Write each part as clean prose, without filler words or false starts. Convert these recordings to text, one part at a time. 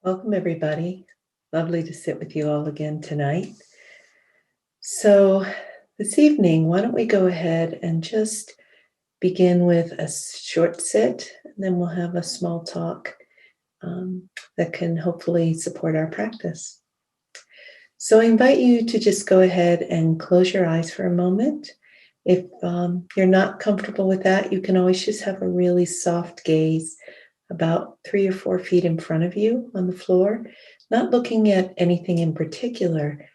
Welcome, everybody. Lovely to sit with you all again tonight. So, this evening, why don't we go ahead and just begin with a short sit, and then we'll have a small talk that can hopefully support our practice. So, I invite you to just go ahead and close your eyes for a moment. If you're not comfortable with that, you can always just have a really soft gaze about 3 or 4 feet in front of you on the floor, not looking at anything in particular.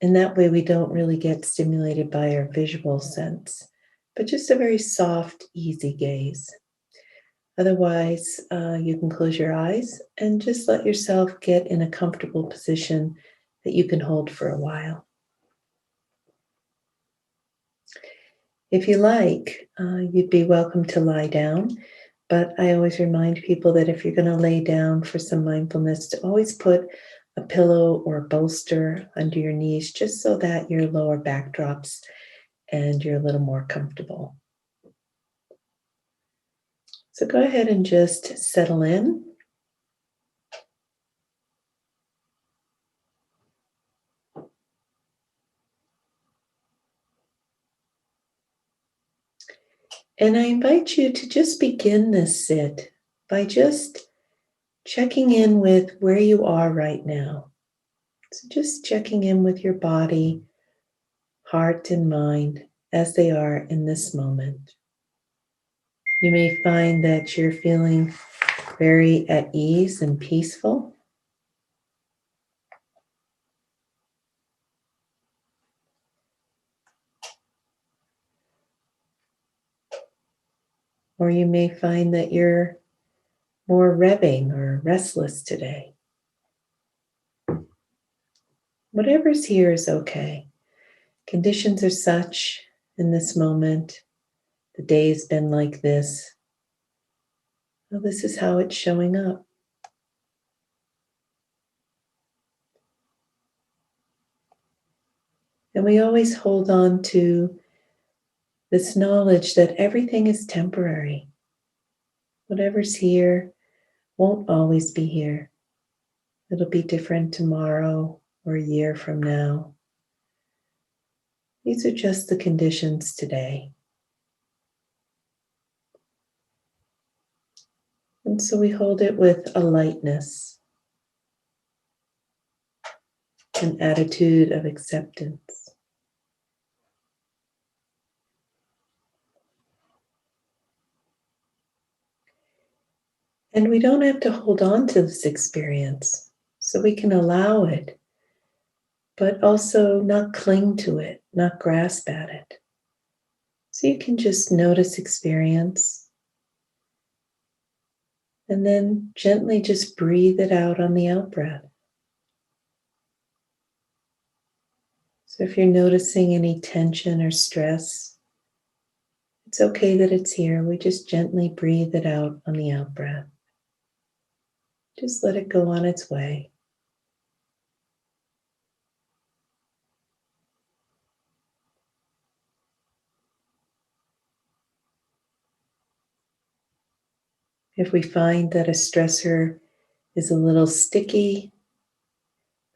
And that way we don't really get stimulated by our visual sense, but just a very soft, easy gaze. Otherwise, you can close your eyes and just let yourself get in a comfortable position that you can hold for a while. If you like, you'd be welcome to lie down, but I always remind people that if you're going to lay down for some mindfulness, to always put a pillow or a bolster under your knees, just so that your lower back drops and you're a little more comfortable. So go ahead and just settle in. And I invite you to just begin this sit by just checking in with where you are right now. So just checking in with your body, heart, and mind as they are in this moment. You may find that you're feeling very at ease and peaceful. Or you may find that you're more revving or restless today. Whatever's here is okay. Conditions are such in this moment. The day's been like this. Well, this is how it's showing up. And we always hold on to this knowledge that everything is temporary. Whatever's here won't always be here. It'll be different tomorrow or a year from now. These are just the conditions today. And so we hold it with a lightness, an attitude of acceptance. And we don't have to hold on to this experience, so we can allow it, but also not cling to it, not grasp at it. So you can just notice experience and then gently just breathe it out on the out breath. So if you're noticing any tension or stress, it's okay that it's here. We just gently breathe it out on the out breath. Just let it go on its way. If we find that a stressor is a little sticky,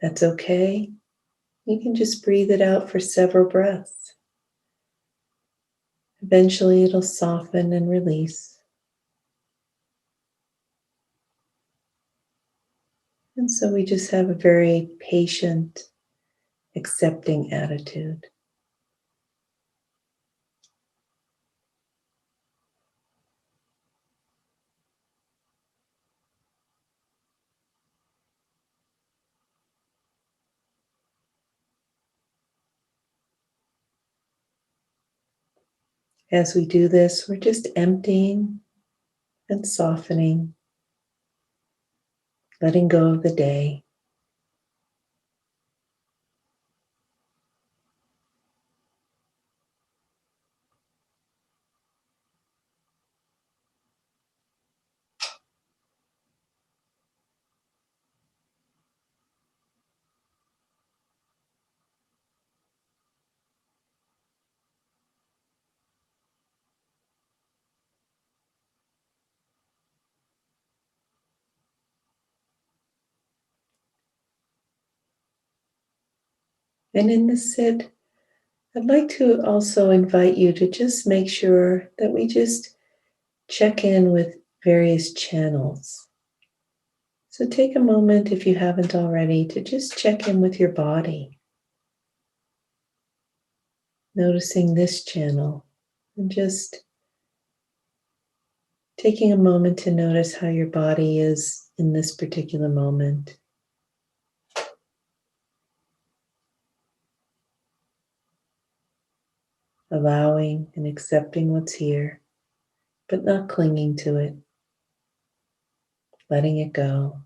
that's okay. You can just breathe it out for several breaths. Eventually, it'll soften and release. And so we just have a very patient, accepting attitude. As we do this, we're just emptying and softening, letting go of the day. And in this sit, I'd like to also invite you to just make sure that we just check in with various channels. So take a moment, if you haven't already, to just check in with your body, noticing this channel, and just taking a moment to notice how your body is in this particular moment. Allowing and accepting what's here, but not clinging to it, letting it go.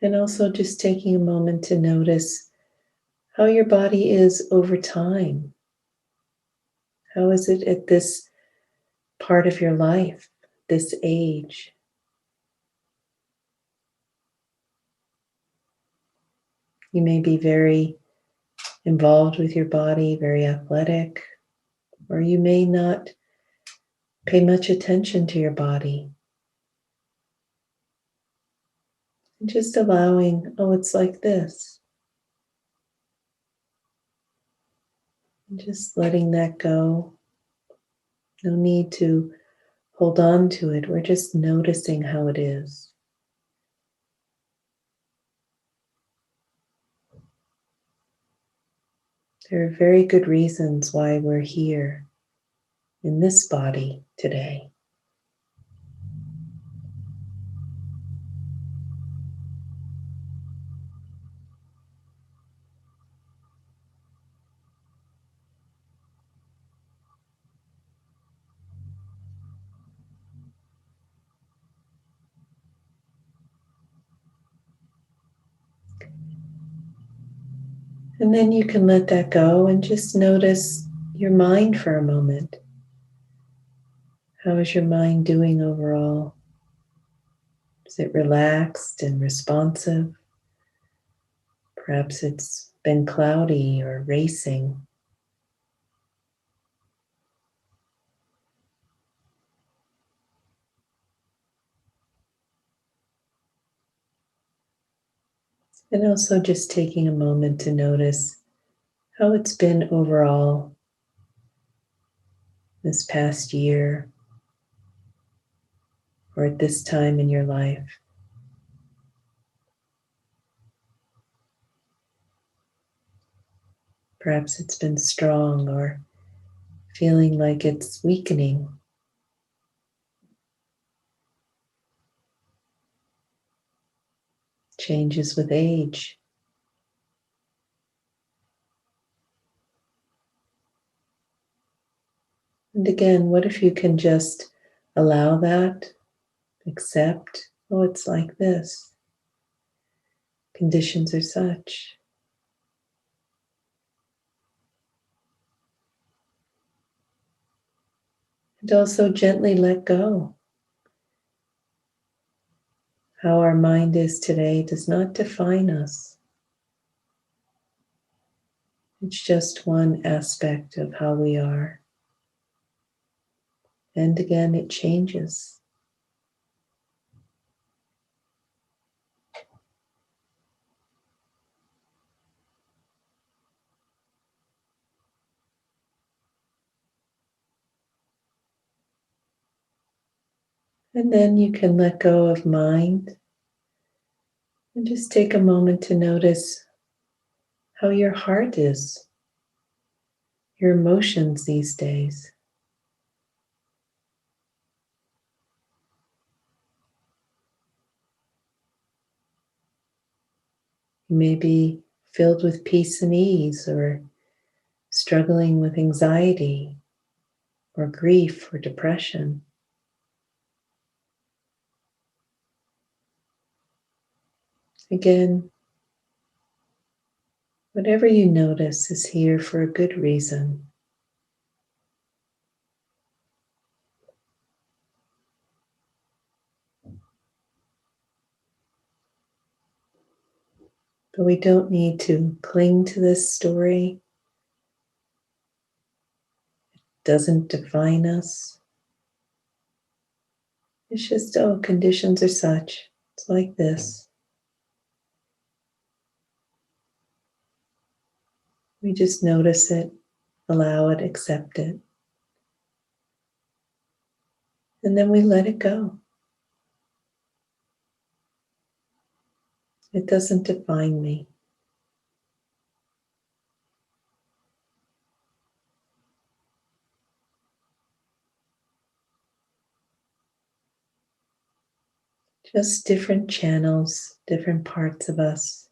And also just taking a moment to notice how your body is over time. How is it at this part of your life, this age? You may be very involved with your body, very athletic, or you may not pay much attention to your body. And just allowing, oh, it's like this. And just letting that go. No need to hold on to it. We're just noticing how it is. There are very good reasons why we're here in this body today. And then you can let that go and just notice your mind for a moment. How is your mind doing overall? Is it relaxed and responsive? Perhaps it's been cloudy or racing. And also just taking a moment to notice how it's been overall this past year or at this time in your life. Perhaps it's been strong or feeling like it's weakening. Changes with age. And again, what if you can just allow that, accept, oh, it's like this. Conditions are such. And also gently let go. How our mind is today does not define us. It's just one aspect of how we are. And again, it changes. And then you can let go of mind and just take a moment to notice how your heart is, your emotions these days. You may be filled with peace and ease, or struggling with anxiety, or grief, or depression. Again, whatever you notice is here for a good reason. But we don't need to cling to this story. It doesn't define us. It's just, oh, conditions are such. It's like this. We just notice it, allow it, accept it, and then we let it go. It doesn't define me. Just different channels, different parts of us.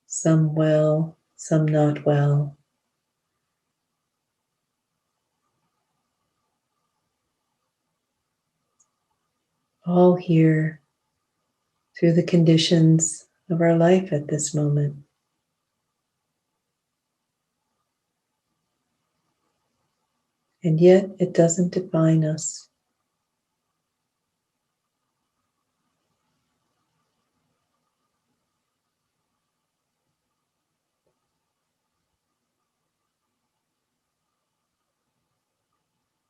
Some well, some not well. All here through the conditions of our life at this moment. And yet it doesn't define us.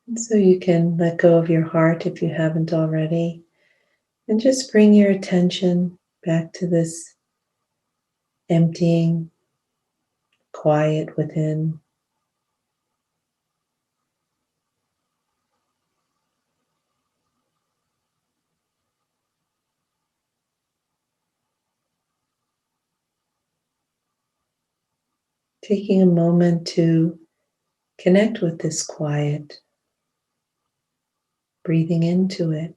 And so you can let go of your heart if you haven't already, and just bring your attention back to this emptying, quiet within. Taking a moment to connect with this quiet, breathing into it.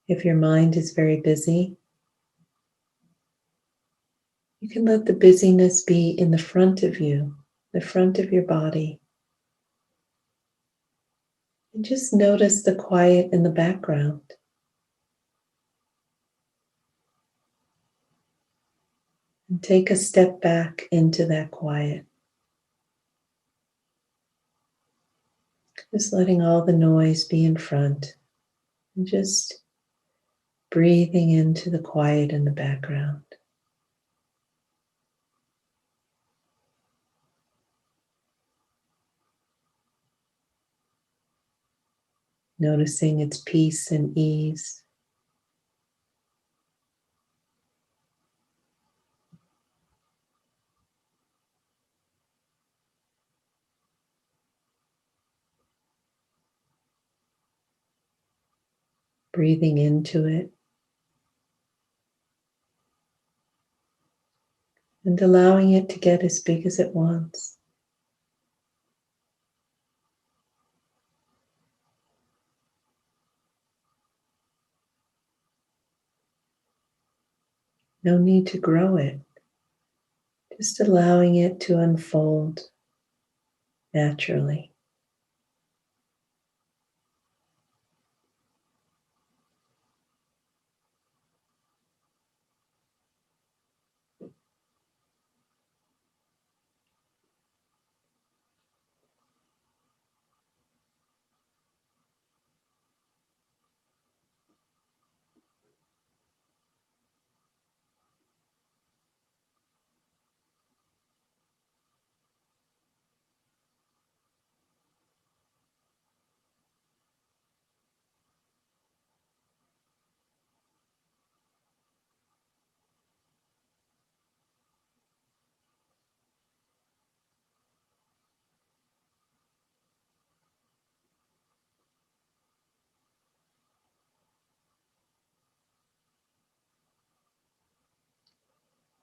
If your mind is very busy, you can let the busyness be in the front of you, the front of your body. And just notice the quiet in the background. And take a step back into that quiet. Just letting all the noise be in front. And just breathing into the quiet in the background. Noticing its peace and ease. Breathing into it. And allowing it to get as big as it wants. No need to grow it. Just allowing it to unfold naturally.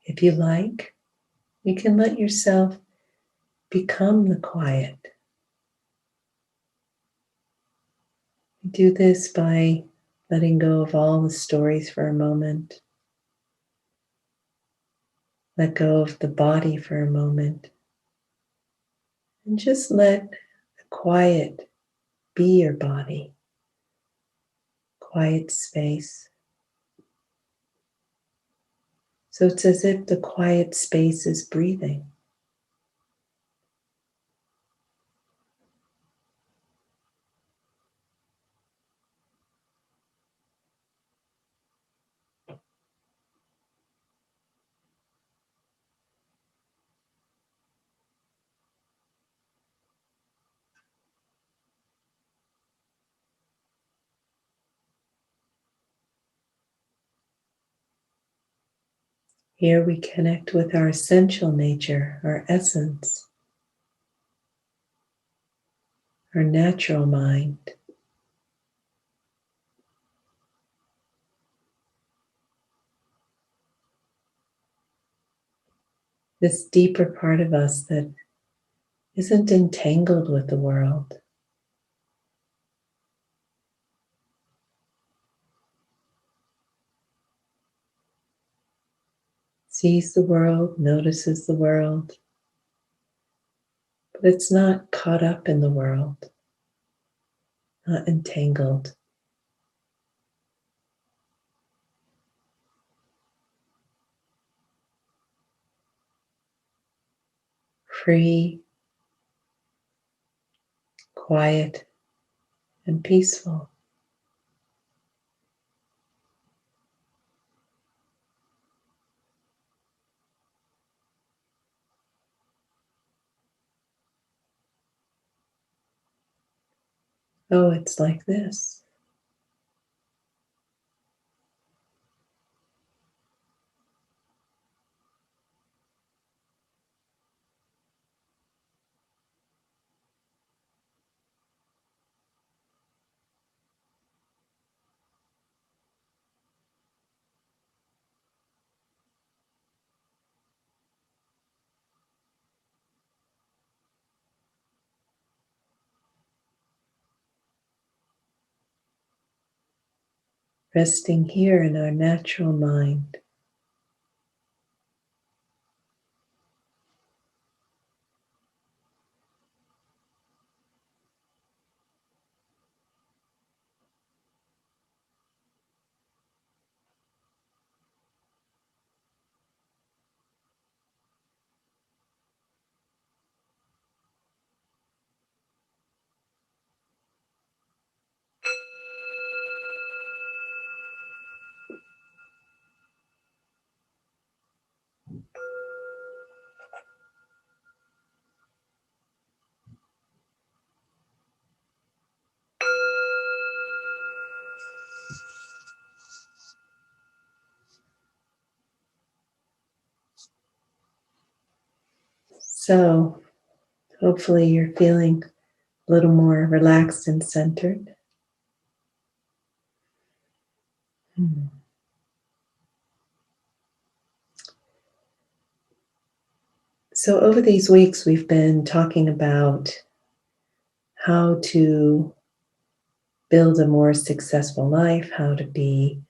If you like, you can let yourself become the quiet. Do this by letting go of all the stories for a moment. Let go of the body for a moment. And just let the quiet be your body. Quiet space. So it's as if the quiet space is breathing. Here we connect with our essential nature, our essence, our natural mind. This deeper part of us that isn't entangled with the world, sees the world, notices the world, but it's not caught up in the world, not entangled. Free, quiet, and peaceful. Oh, it's like this. Resting here in our natural mind. So, hopefully, you're feeling a little more relaxed and centered. Hmm. So, over these weeks, we've been talking about how to build a more successful life, how to be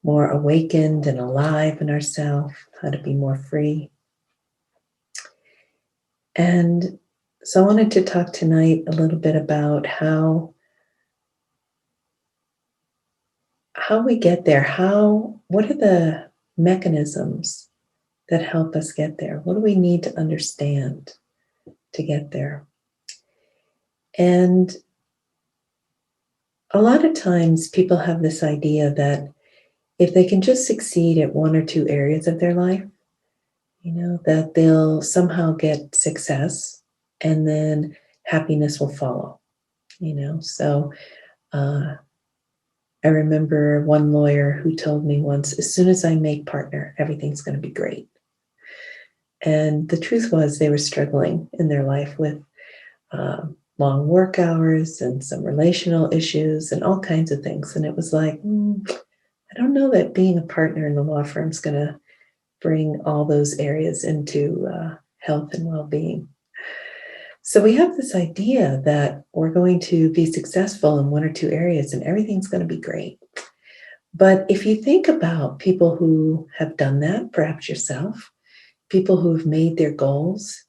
more awakened and alive in ourselves, how to be more free. And so, I wanted to talk tonight a little bit about how we get there. What are the mechanisms that help us get there? What do we need to understand to get there? And a lot of times people have this idea that if they can just succeed at one or two areas of their life, that they'll somehow get success and then happiness will follow, So uh, I remember one lawyer who told me once, as soon as I make partner, everything's going to be great. And the truth was, they were struggling in their life with long work hours and some relational issues and all kinds of things. And it was like, I don't know that being a partner in the law firm is going to bring all those areas into health and well-being. So we have this idea that we're going to be successful in one or two areas and everything's going to be great. But if you think about people who have done that, perhaps yourself, people who have made their goals,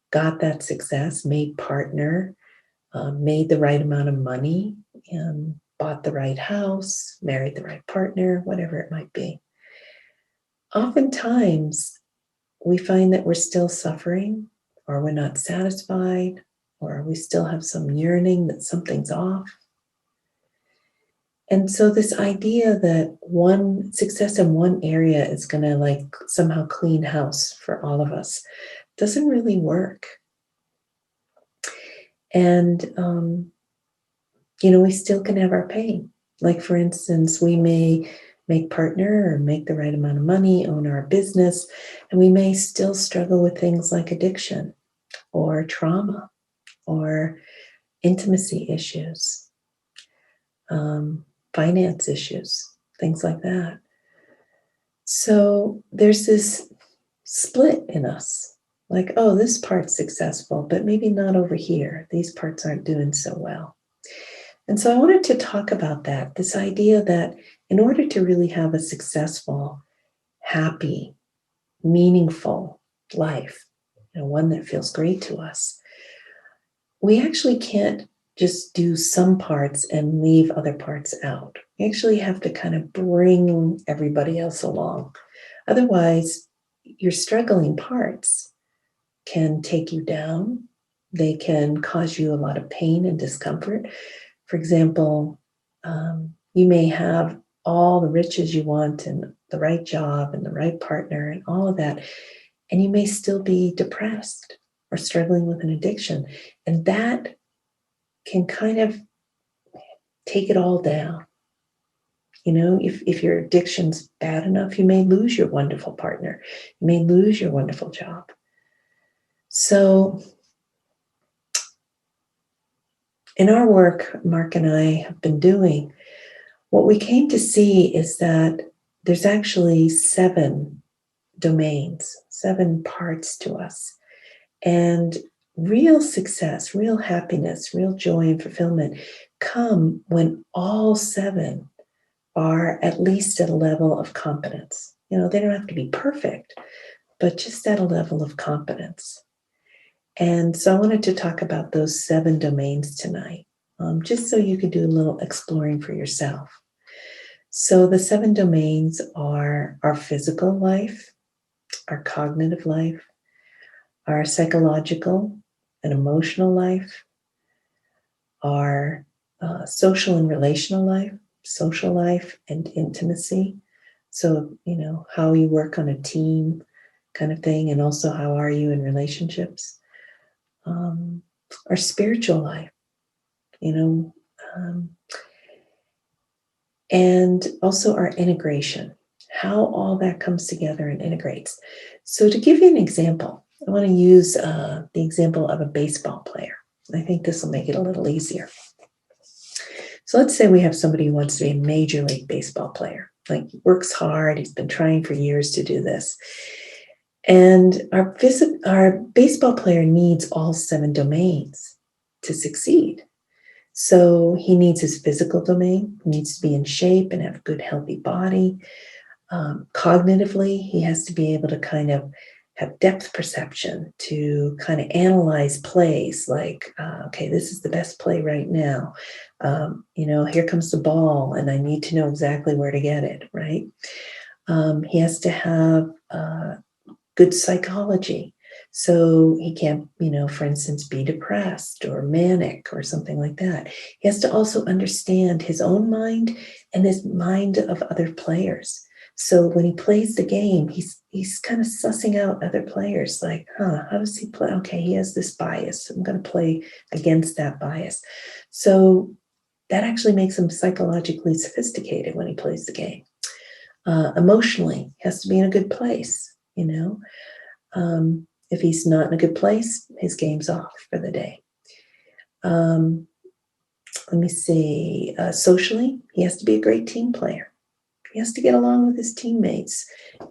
got that success, made partner, made the right amount of money, and bought the right house, married the right partner, whatever it might be. Oftentimes, we find that we're still suffering, or we're not satisfied, or we still have some yearning that something's off. And so, this idea that one success in one area is going to somehow clean house for all of us doesn't really work. And, we still can have our pain. Like, for instance, we may make partner or make the right amount of money, own our business, and we may still struggle with things like addiction or trauma or intimacy issues, finance issues, things like that. So there's this split in us, like, oh, this part's successful, but maybe not over here. These parts aren't doing so well. And so I wanted to talk about that, this idea that in order to really have a successful, happy, meaningful life, one that feels great to us, we actually can't just do some parts and leave other parts out. We actually have to kind of bring everybody else along. Otherwise, your struggling parts can take you down. They can cause you a lot of pain and discomfort. For example, you may have all the riches you want and the right job and the right partner and all of that, and you may still be depressed or struggling with an addiction. And that can kind of take it all down. If your addiction's bad enough, you may lose your wonderful partner. You may lose your wonderful job. So in our work, Mark and I have been doing, what we came to see is that there's actually 7 domains, 7 parts to us. And real success, real happiness, real joy and fulfillment come when all 7 are at least at a level of competence. They don't have to be perfect, but just at a level of competence. And so I wanted to talk about those 7 domains tonight, just so you could do a little exploring for yourself. So the 7 domains are our physical life, our cognitive life, our psychological and emotional life, our social and relational life, social life and intimacy. So, how you work on a team kind of thing, and also how are you in relationships. Our spiritual life, and also our integration, how all that comes together and integrates. So to give you an example, I want to use the example of a baseball player. I think this will make it a little easier. So let's say we have somebody who wants to be a major league baseball player, like works hard, he's been trying for years to do this. And our baseball player needs all 7 domains to succeed. So he needs his physical domain, he needs to be in shape and have a good, healthy body. Cognitively, he has to be able to kind of have depth perception to kind of analyze plays like, okay, this is the best play right now. Here comes the ball and I need to know exactly where to get it, right? He has to have good psychology. So he can't, for instance, be depressed or manic or something like that. He has to also understand his own mind and his mind of other players. So when he plays the game, he's kind of sussing out other players, like, how does he play? Okay, he has this bias. I'm going to play against that bias. So that actually makes him psychologically sophisticated when he plays the game. Emotionally, he has to be in a good place, if he's not in a good place, his game's off for the day. Let me see. Socially, he has to be a great team player. He has to get along with his teammates.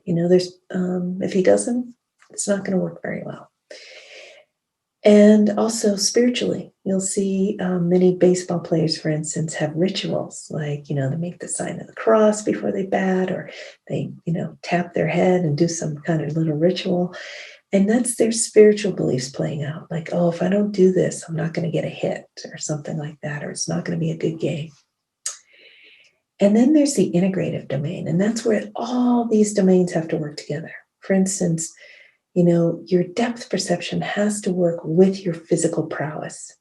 If he doesn't, it's not going to work very well. And also spiritually, you'll see many baseball players, for instance, have rituals like, they make the sign of the cross before they bat, or they, tap their head and do some kind of little ritual. And that's their spiritual beliefs playing out. Like, oh, if I don't do this, I'm not going to get a hit or something like that, or it's not going to be a good game. And then there's the integrative domain, and that's where all these domains have to work together. For instance, your depth perception has to work with your physical prowess.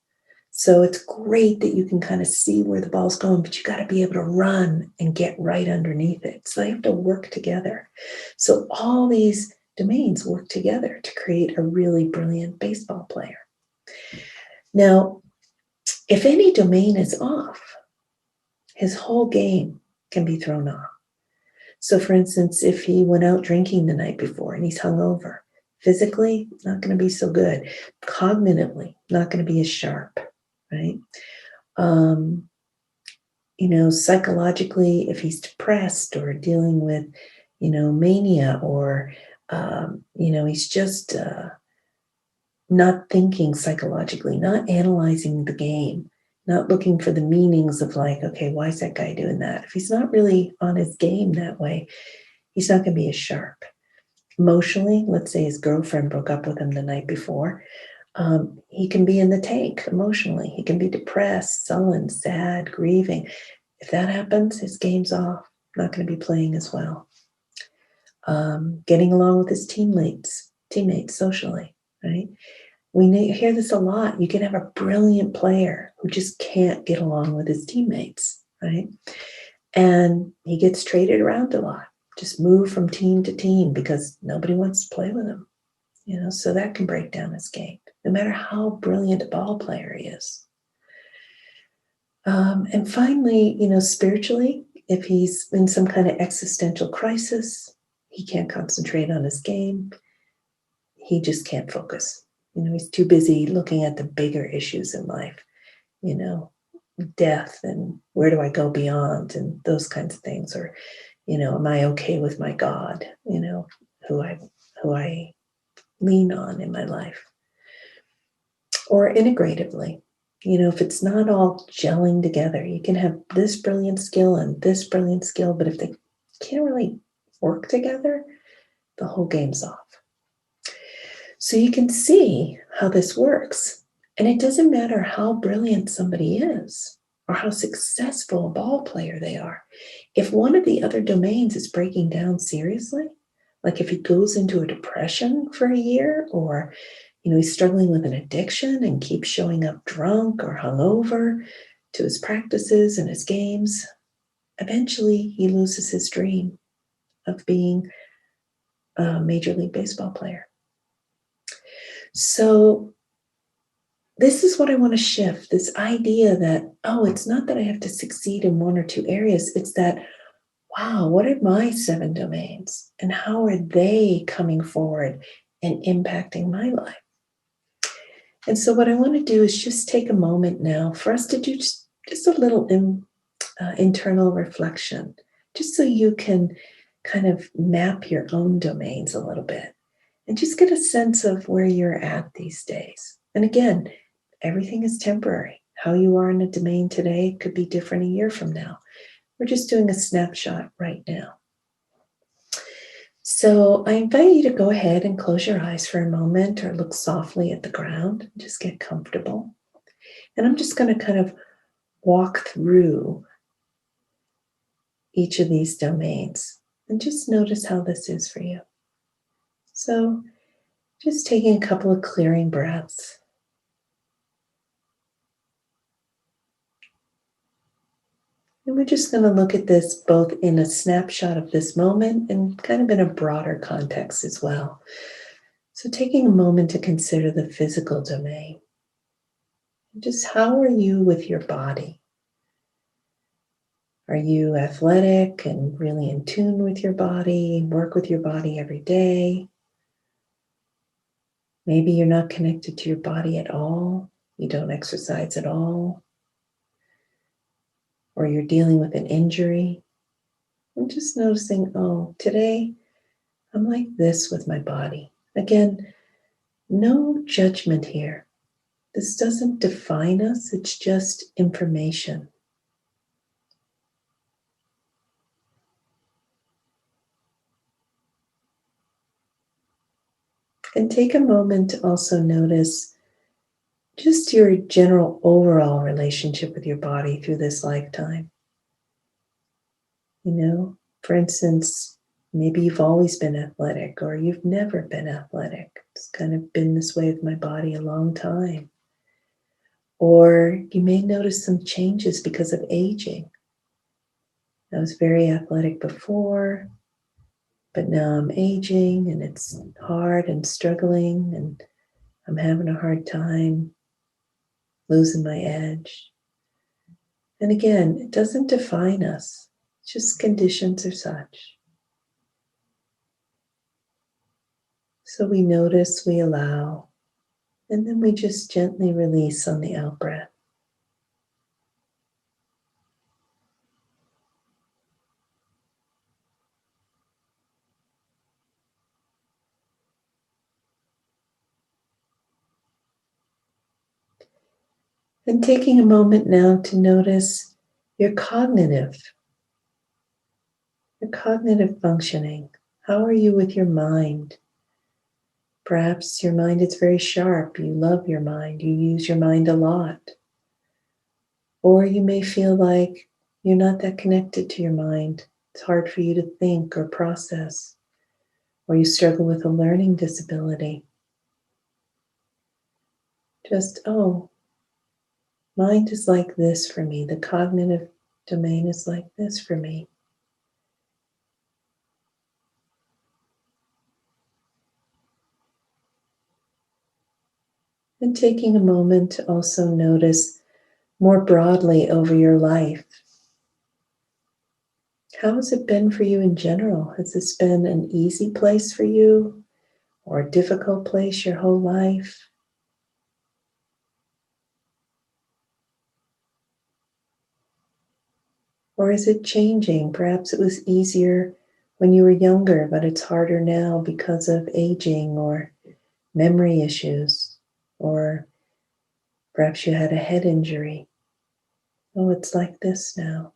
So it's great that you can kind of see where the ball's going, but you got to be able to run and get right underneath it. So they have to work together. So all these domains work together to create a really brilliant baseball player. Now, if any domain is off, his whole game can be thrown off. So, for instance, if he went out drinking the night before and he's hungover, physically, not going to be so good. Cognitively, not going to be as sharp, right? Um, psychologically, if he's depressed or dealing with, mania or, he's just not thinking psychologically, not analyzing the game, not looking for the meanings of like, okay, why is that guy doing that? If he's not really on his game that way, he's not going to be as sharp. Emotionally, let's say his girlfriend broke up with him the night before. He can be in the tank emotionally. He can be depressed, sullen, sad, grieving. If that happens, his game's off. Not going to be playing as well. Getting along with his teammates socially, right? We hear this a lot. You can have a brilliant player who just can't get along with his teammates, right? And he gets traded around a lot, just move from team to team because nobody wants to play with him, so that can break down his game, no matter how brilliant a ball player he is. And finally, spiritually, if he's in some kind of existential crisis, he can't concentrate on his game. He just can't focus. He's too busy looking at the bigger issues in life, death and where do I go beyond and those kinds of things. Or, am I okay with my God, who I lean on in my life. Or integratively, if it's not all gelling together, you can have this brilliant skill and this brilliant skill, but if they can't really work together, the whole game's off. So you can see how this works. And it doesn't matter how brilliant somebody is or how successful a ball player they are. If one of the other domains is breaking down seriously, like if he goes into a depression for a year, or he's struggling with an addiction and keeps showing up drunk or hungover to his practices and his games, eventually he loses his dream of being a Major League Baseball player. So this is what I want to shift, this idea that, it's not that I have to succeed in one or two areas. It's that, wow, what are my 7 domains and how are they coming forward and impacting my life? And so what I want to do is just take a moment now for us to do just a little internal reflection, just so you can kind of map your own domains a little bit and just get a sense of where you're at these days. And again, everything is temporary. How you are in a domain today could be different a year from now. We're just doing a snapshot right now. So I invite you to go ahead and close your eyes for a moment or look softly at the ground. Just get comfortable. And I'm just going to kind of walk through each of these domains and just notice how this is for you. So just taking a couple of clearing breaths. And we're just going to look at this both in a snapshot of this moment and kind of in a broader context as well. So taking a moment to consider the physical domain. Just how are you with your body? Are you athletic and really in tune with your body, work with your body every day? Maybe you're not connected to your body at all. You don't exercise at all. Or you're dealing with an injury. I'm just noticing, today I'm like this with my body. Again, no judgment here. This doesn't define us. It's just information. And take a moment to also notice just your general overall relationship with your body through this lifetime. For instance, maybe you've always been athletic or you've never been athletic. It's kind of been this way with my body a long time. Or you may notice some changes because of aging. I was very athletic before, but now I'm aging and it's hard and struggling and I'm having a hard time losing my edge. And again, it doesn't define us. It's just conditions are such. So we notice, we allow, and then we just gently release on the out breath. And taking a moment now to notice your cognitive functioning. How are you with your mind? Perhaps your mind is very sharp. You love your mind. You use your mind a lot. Or you may feel like you're not that connected to your mind. It's hard for you to think or process. Or you struggle with a learning disability. Just, oh, mind is like this for me. The cognitive domain is like this for me. And taking a moment to also notice more broadly over your life. How has it been for you in general? Has this been an easy place for you or a difficult place your whole life? Or is it changing? Perhaps it was easier when you were younger, but it's harder now because of aging or memory issues, or perhaps you had a head injury. Oh, it's like this now.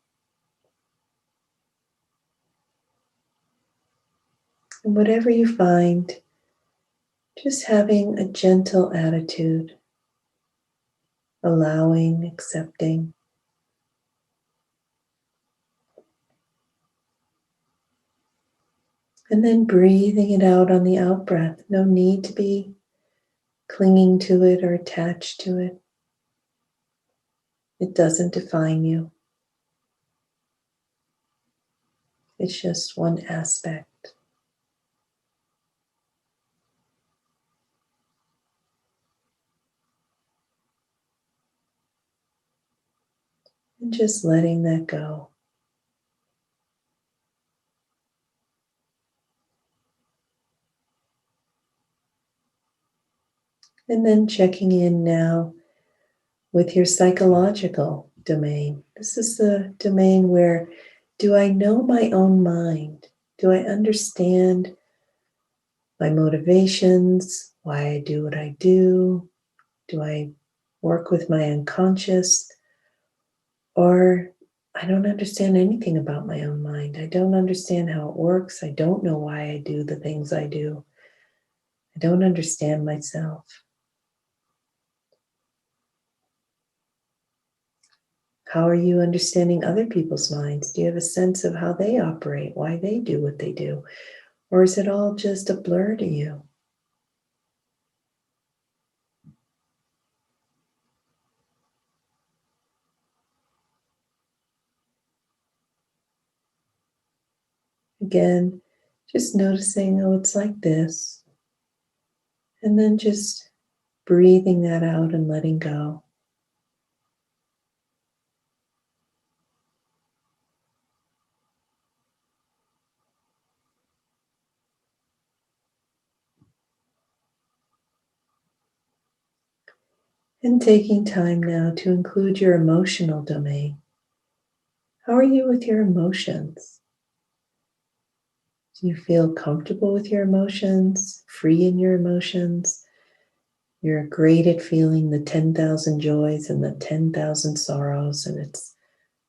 And whatever you find, just having a gentle attitude, allowing, accepting. And then breathing it out on the out breath. No need to be clinging to it or attached to it. It doesn't define you. It's just one aspect. And just letting that go. And then checking in now with your psychological domain. This is the domain where, do I know my own mind? Do I understand my motivations, why I do what I do? Do I work with my unconscious? Or I don't understand anything about my own mind. I don't understand how it works. I don't know why I do the things I do. I don't understand myself. How are you understanding other people's minds? Do you have a sense of how they operate, why they do what they do? Or is it all just a blur to you? Again, just noticing, oh, it's like this. And then just breathing that out and letting go. And taking time now to include your emotional domain. How are you with your emotions? Do you feel comfortable with your emotions, free in your emotions? You're great at feeling the 10,000 joys and the 10,000 sorrows, and it's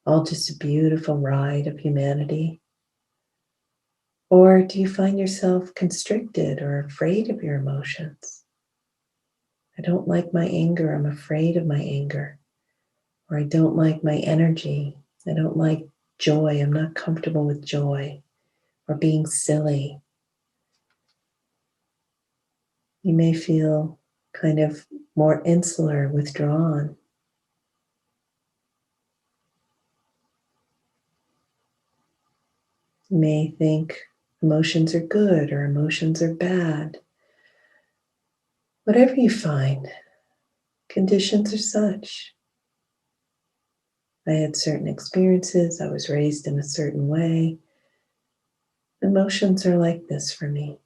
all just a beautiful ride of humanity? Or do you find yourself constricted or afraid of your emotions? I don't like my anger, I'm afraid of my anger. Or I don't like my energy, I don't like joy, I'm not comfortable with joy. Or being silly. You may feel kind of more insular, withdrawn. You may think emotions are good or emotions are bad. Whatever you find, conditions are such. I had certain experiences, I was raised in a certain way. Emotions are like this for me.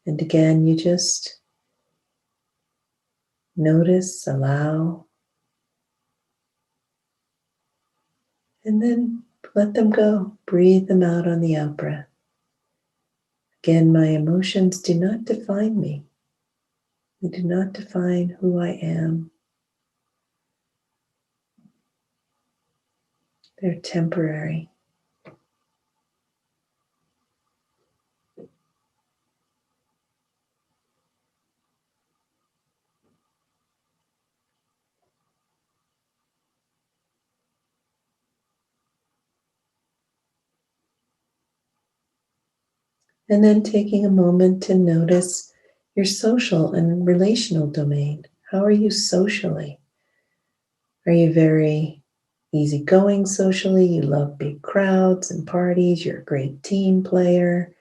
And again, you just notice, allow, and then let them go. Breathe them out on the out breath. Again, my emotions do not define me. They do not define who I am. They're temporary. And then taking a moment to notice your social and relational domain. How are you socially? Are you very easygoing socially? You love big crowds and parties. You're a great team player.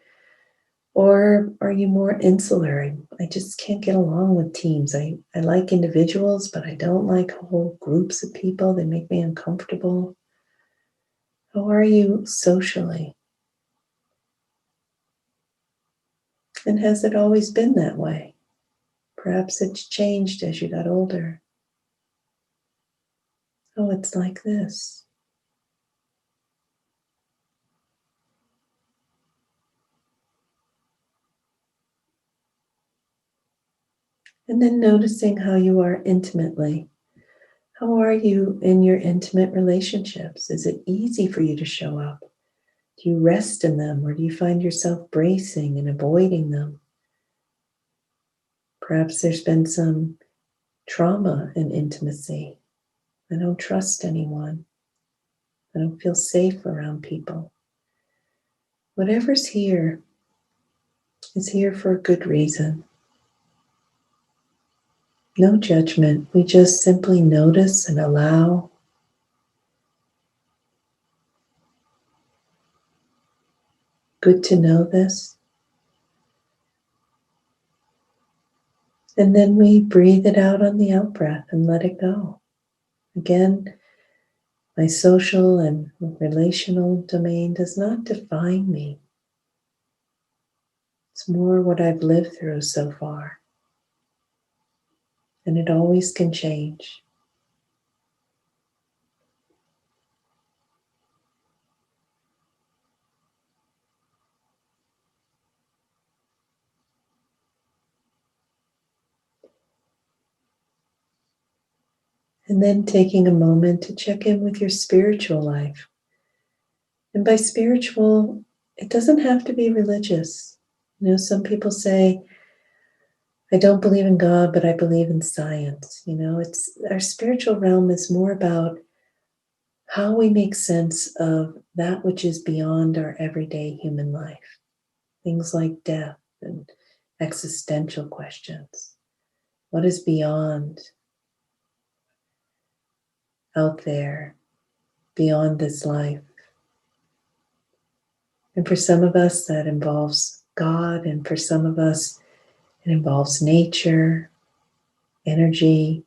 Or are you more insular? I just can't get along with teams. I like individuals, but I don't like whole groups of people. They make me uncomfortable. How are you socially? And has it always been that way? Perhaps it's changed as you got older. Oh, it's like this. And then noticing how you are intimately. How are you in your intimate relationships? Is it easy for you to show up? Do you rest in them, or do you find yourself bracing and avoiding them? Perhaps there's been some trauma in intimacy. I don't trust anyone. I don't feel safe around people. Whatever's here is here for a good reason. No judgment. We just simply notice and allow. Good to know this. And then we breathe it out on the out breath and let it go. Again, my social and relational domain does not define me. It's more what I've lived through so far. And it always can change. And then taking a moment to check in with your spiritual life. And by spiritual, it doesn't have to be religious. You know, some people say, I don't believe in God, but I believe in science. You know, it's our spiritual realm is more about how we make sense of that which is beyond our everyday human life. Things like death and existential questions. What is beyond, out there, beyond this life? And for some of us, that involves God, and for some of us, it involves nature, energy.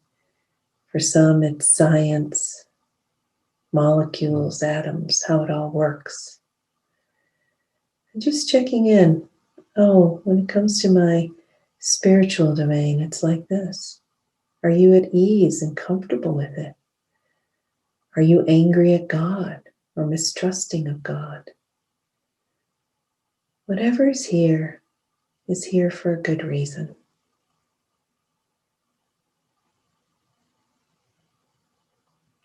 For some, it's science, molecules, atoms, how it all works. And just checking in. Oh, when it comes to my spiritual domain, it's like this. Are you at ease and comfortable with it? Are you angry at God or mistrusting of God? Whatever is here for a good reason.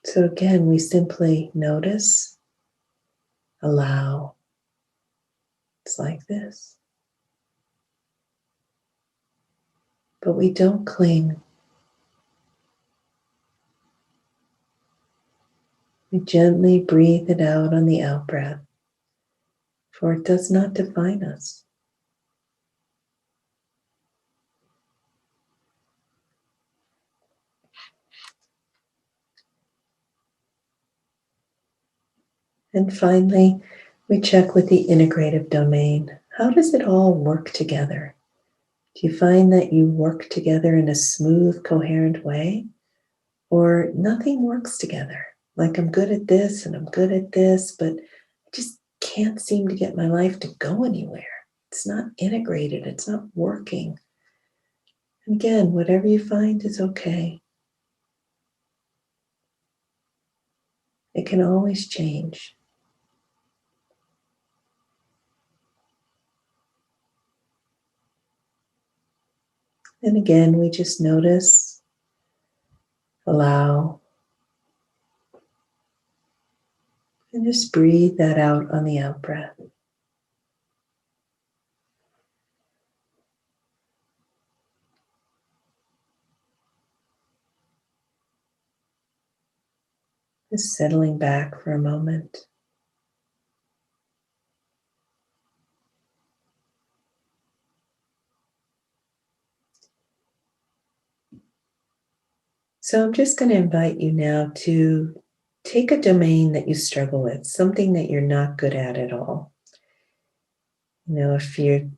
So again, we simply notice, allow. It's like this. But we don't cling. We gently breathe it out on the out breath, for it does not define us. And finally, we check with the integrative domain. How does it all work together? Do you find that you work together in a smooth, coherent way? Or nothing works together? Like I'm good at this and I'm good at this, but I just can't seem to get my life to go anywhere. It's not integrated. It's not working. And again, whatever you find is okay. It can always change. And again, we just notice, allow, and just breathe that out on the out breath. Just settling back for a moment. So I'm just going to invite you now to take a domain that you struggle with, something that you're not good at all. If you're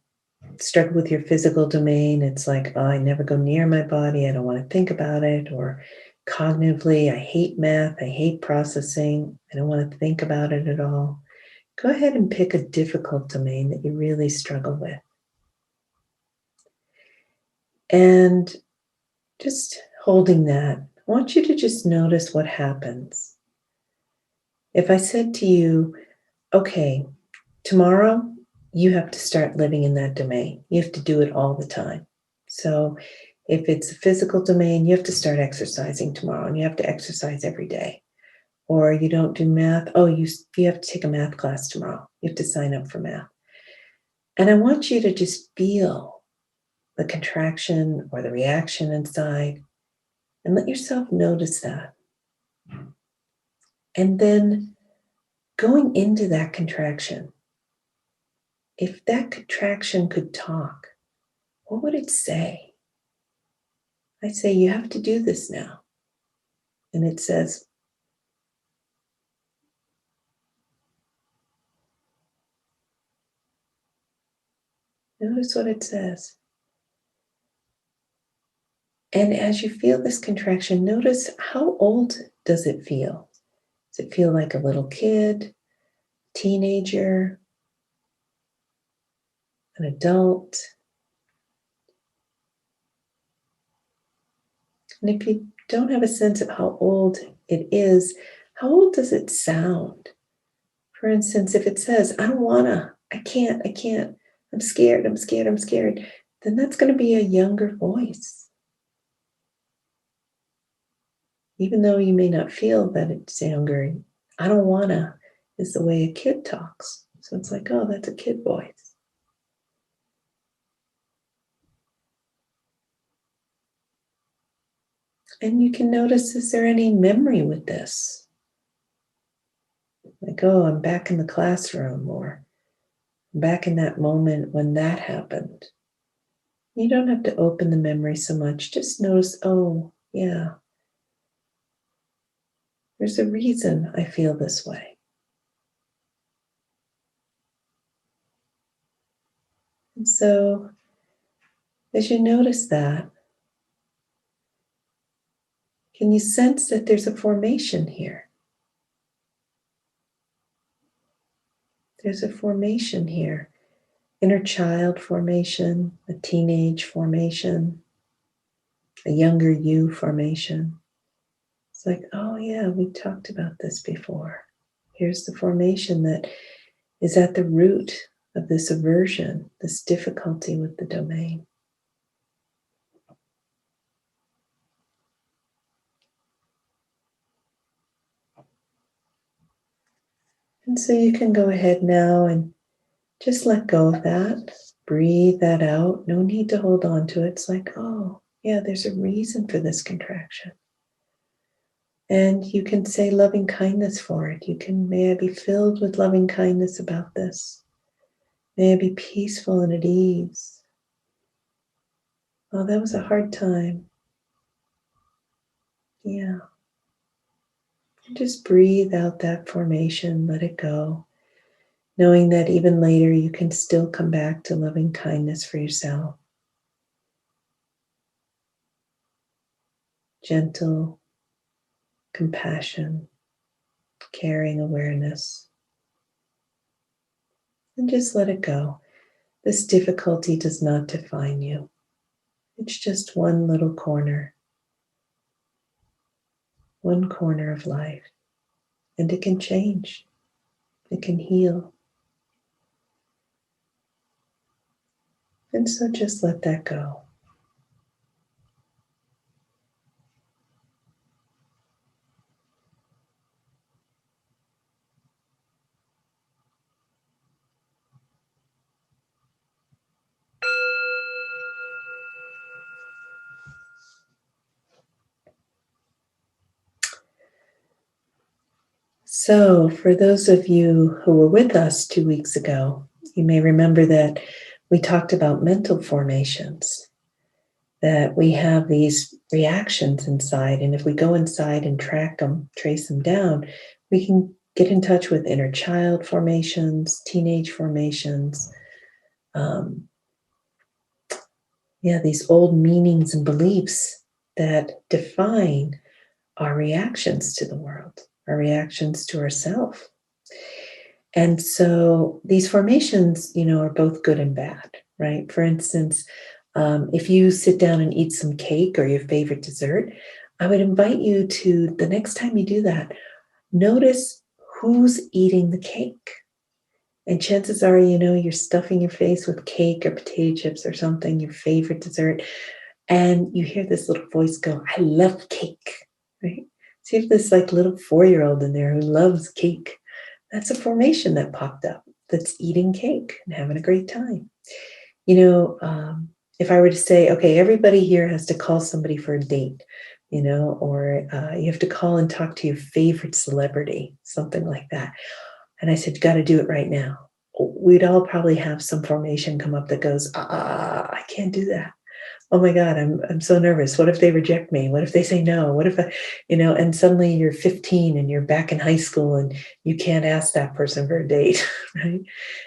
struggle with your physical domain, it's like, oh, I never go near my body. I don't want to think about it. Or cognitively, I hate math. I hate processing. I don't want to think about it at all. Go ahead and pick a difficult domain that you really struggle with. And just holding that, I want you to just notice what happens. If I said to you, okay, tomorrow you have to start living in that domain. You have to do it all the time. So if it's a physical domain, you have to start exercising tomorrow and you have to exercise every day. Or you don't do math. Oh, you have to take a math class tomorrow. You have to sign up for math. And I want you to just feel the contraction or the reaction inside and let yourself notice that. And then going into that contraction, if that contraction could talk, what would it say? I say, you have to do this now. And it says, notice what it says. And as you feel this contraction, notice how old does it feel? Does it feel like a little kid, teenager, an adult? And if you don't have a sense of how old it is, how old does it sound? For instance, if it says, I don't wanna, I can't, I'm scared, then that's going to be a younger voice. Even though you may not feel that it's younger, I don't wanna is the way a kid talks. So it's like, oh, that's a kid voice. And you can notice, is there any memory with this? Like, oh, I'm back in the classroom, or I'm back in that moment when that happened. You don't have to open the memory so much. Just notice, oh, yeah, there's a reason I feel this way. And so, as you notice that, can you sense that there's a formation here? There's a formation here. Inner child formation, a teenage formation, a younger you formation. It's like, oh yeah, we talked about this before. Here's the formation that is at the root of this aversion, this difficulty with the domain. And so you can go ahead now and just let go of that. Breathe that out. No need to hold on to it. It's like, oh, yeah, there's a reason for this contraction. And you can say loving kindness for it. You can, may I be filled with loving kindness about this. May I be peaceful and at ease. Oh, that was a hard time. Yeah. And just breathe out that formation, let it go. Knowing that even later you can still come back to loving kindness for yourself. Gentle compassion, caring awareness. And just let it go. This difficulty does not define you. It's just one little corner, one corner of life. And it can change. It can heal. And so just let that go. So, for those of you who were with us 2 weeks ago, you may remember that we talked about mental formations, that we have these reactions inside. And if we go inside and track them, trace them down, we can get in touch with inner child formations, teenage formations. These old meanings and beliefs that define our reactions to the world, our reactions to ourselves. And so these formations, are both good and bad, right? For instance, if you sit down and eat some cake or your favorite dessert, I would invite you to, the next time you do that, notice who's eating the cake. And chances are, you're stuffing your face with cake or potato chips or something, your favorite dessert. And you hear this little voice go, I love cake, right? So you have this like little 4-year-old in there who loves cake. That's a formation that popped up that's eating cake and having a great time. If I were to say, okay, everybody here has to call somebody for a date, or you have to call and talk to your favorite celebrity, something like that. And I said, you got to do it right now. We'd all probably have some formation come up that goes, I can't do that. Oh my God, I'm so nervous. What if they reject me? What if they say no? What if and suddenly you're 15 and you're back in high school and you can't ask that person for a date, right?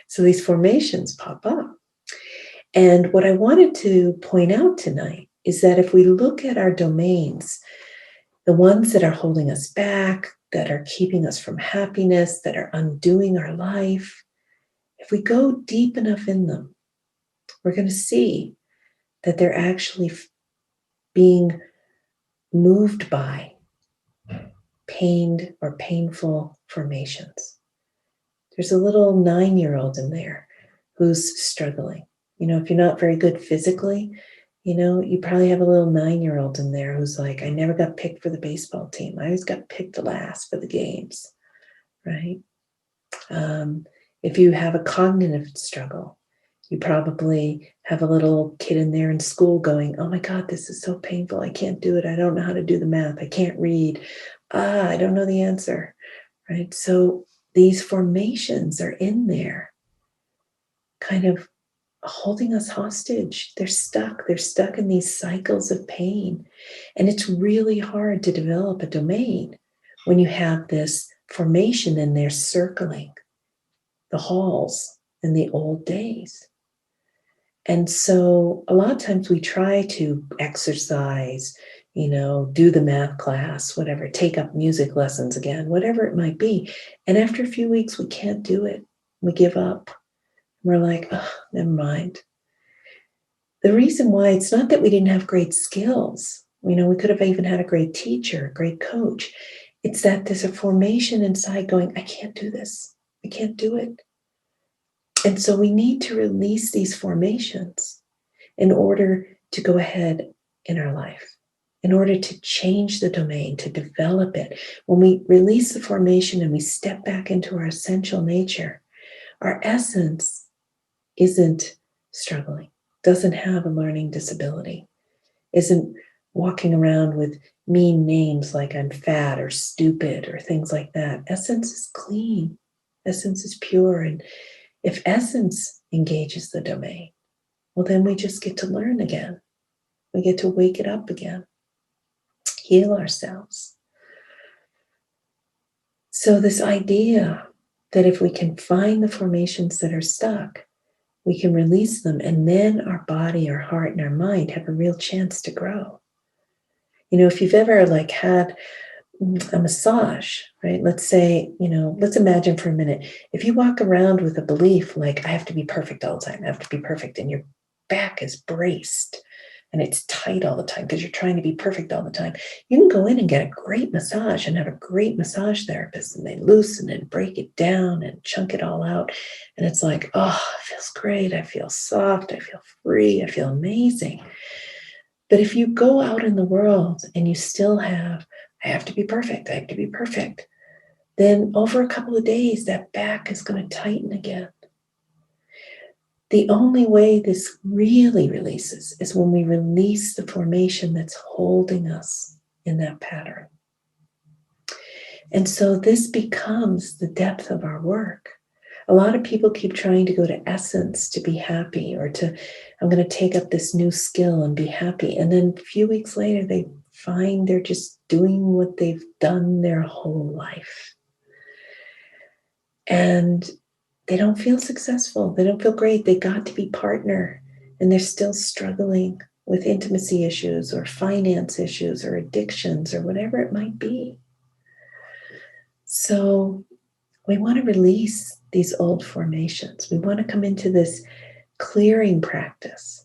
So these formations pop up. And what I wanted to point out tonight is that if we look at our domains, the ones that are holding us back, that are keeping us from happiness, that are undoing our life, if we go deep enough in them, we're going to see that they're actually being moved by pained or painful formations. There's a little 9-year-old in there who's struggling. If you're not very good physically, you probably have a little 9-year-old in there who's like, I never got picked for the baseball team. I always got picked last for the games, right? If you have a cognitive struggle, you probably have a little kid in there in school going, oh my God, this is so painful. I can't do it. I don't know how to do the math. I can't read. I don't know the answer, right? So these formations are in there kind of holding us hostage. They're stuck. They're stuck in these cycles of pain. And it's really hard to develop a domain when you have this formation in there circling the halls in the old days. And so a lot of times we try to exercise, do the math class, whatever, take up music lessons again, whatever it might be. And after a few weeks, we can't do it. We give up. We're like, oh, never mind. The reason why, it's not that we didn't have great skills. We could have even had a great teacher, a great coach. It's that there's a formation inside going, I can't do this. I can't do it. And so we need to release these formations in order to go ahead in our life, in order to change the domain, to develop it. When we release the formation and we step back into our essential nature, our essence isn't struggling, doesn't have a learning disability, isn't walking around with mean names like I'm fat or stupid or things like that. Essence is clean. Essence is pure. And if essence engages the domain, well, then we just get to learn again. We get to wake it up again, heal ourselves. So this idea that if we can find the formations that are stuck, we can release them, and then our body, our heart, and our mind have a real chance to grow. If you've ever had a massage, right? Let's say, let's imagine for a minute, if you walk around with a belief like, I have to be perfect all the time, I have to be perfect, and your back is braced and it's tight all the time because you're trying to be perfect all the time, you can go in and get a great massage and have a great massage therapist, and they loosen and break it down and chunk it all out. And it's like, oh, it feels great. I feel soft. I feel free. I feel amazing. But if you go out in the world and you still have, I have to be perfect, I have to be perfect, then over a couple of days, that back is going to tighten again. The only way this really releases is when we release the formation that's holding us in that pattern. And so this becomes the depth of our work. A lot of people keep trying to go to essence to be happy, or I'm going to take up this new skill and be happy. And then a few weeks later, they find they're just doing what they've done their whole life. And they don't feel successful. They don't feel great. They got to be partner, and they're still struggling with intimacy issues or finance issues or addictions or whatever it might be. So we want to release these old formations. We want to come into this clearing practice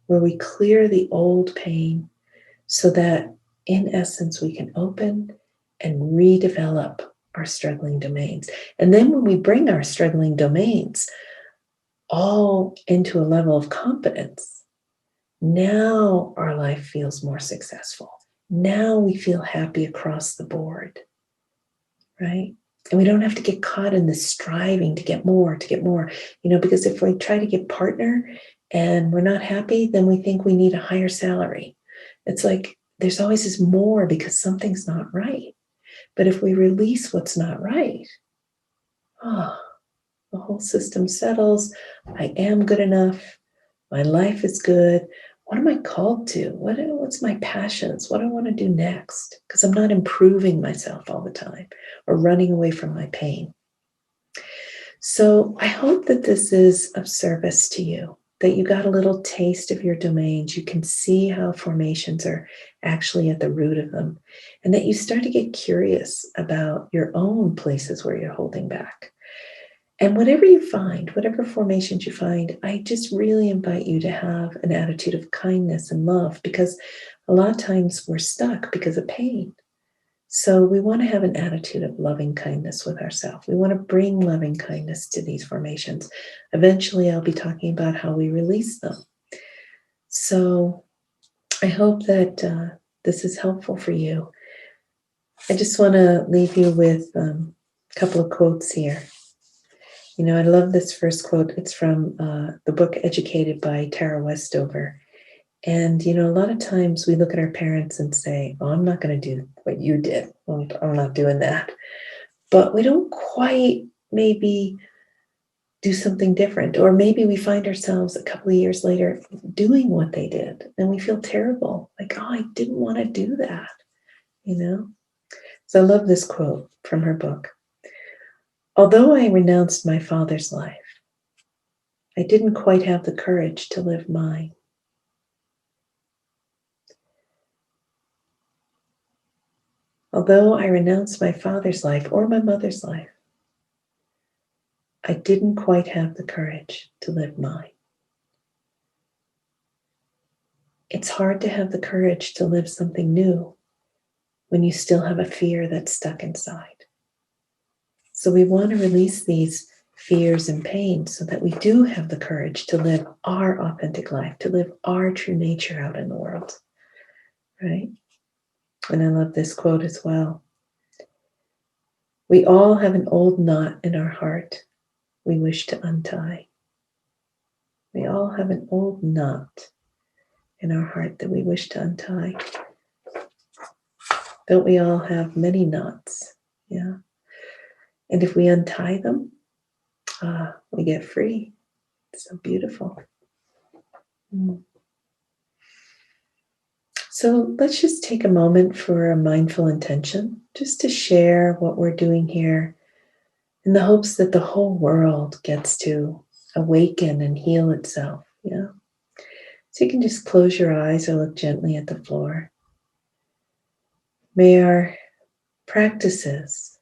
where we clear the old pain so that, in essence, we can open and redevelop our struggling domains. And then when we bring our struggling domains all into a level of competence, now our life feels more successful. Now we feel happy across the board, right? And we don't have to get caught in this striving to get more, because if we try to get partner and we're not happy, then we think we need a higher salary. It's like there's always this more because something's not right. But if we release what's not right, the whole system settles. I am good enough. My life is good. What am I called to? What's my passions? What do I want to do next? Because I'm not improving myself all the time or running away from my pain. So I hope that this is of service to you, that you got a little taste of your domains. You can see how formations are actually at the root of them, and that you start to get curious about your own places where you're holding back. And whatever you find, whatever formations you find, I just really invite you to have an attitude of kindness and love, because a lot of times we're stuck because of pain. So we want to have an attitude of loving kindness with ourselves. We want to bring loving kindness to these formations. Eventually, I'll be talking about how we release them. So I hope that this is helpful for you. I just want to leave you with a couple of quotes here. I love this first quote. It's from the book Educated by Tara Westover. And, a lot of times we look at our parents and say, oh, I'm not going to do what you did. I'm not doing that. But we don't quite maybe do something different. Or maybe we find ourselves a couple of years later doing what they did. And we feel terrible. Like, oh, I didn't want to do that. So I love this quote from her book. Although I renounced my father's life, I didn't quite have the courage to live mine. Although I renounced my father's life or my mother's life, I didn't quite have the courage to live mine. It's hard to have the courage to live something new when you still have a fear that's stuck inside. So we want to release these fears and pains so that we do have the courage to live our authentic life, to live our true nature out in the world, right? And I love this quote as well. We all have an old knot in our heart we wish to untie. We all have an old knot in our heart that we wish to untie. Don't we all have many knots? Yeah. And if we untie them, we get free. It's so beautiful. So let's just take a moment for a mindful intention, just to share what we're doing here in the hopes that the whole world gets to awaken and heal itself. Yeah. So you can just close your eyes or look gently at the floor. May our practices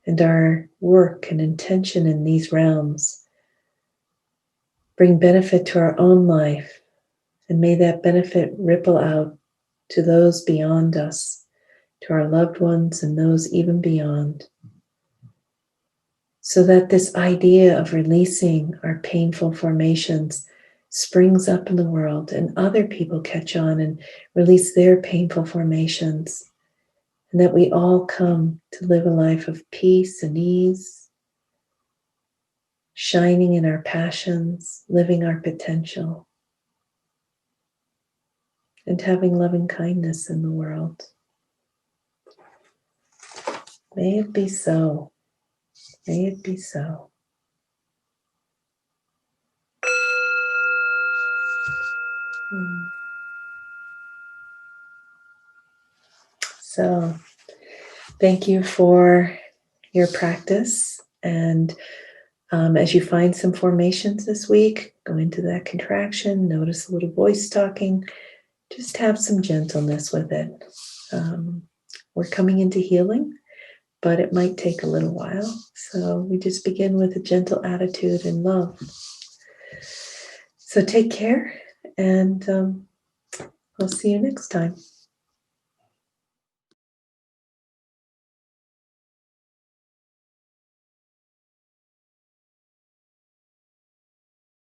and our work and intention in these realms bring benefit to our own life, and may that benefit ripple out to those beyond us, to our loved ones and those even beyond, so that this idea of releasing our painful formations springs up in the world and other people catch on and release their painful formations, and that we all come to live a life of peace and ease, shining in our passions, living our potential, and having loving kindness in the world. May it be so. May it be so. So, thank you for your practice. And as you find some formations this week, go into that contraction, notice a little voice talking, just have some gentleness with it. We're coming into healing, but it might take a little while. So we just begin with a gentle attitude and love. So take care, and I'll see you next time.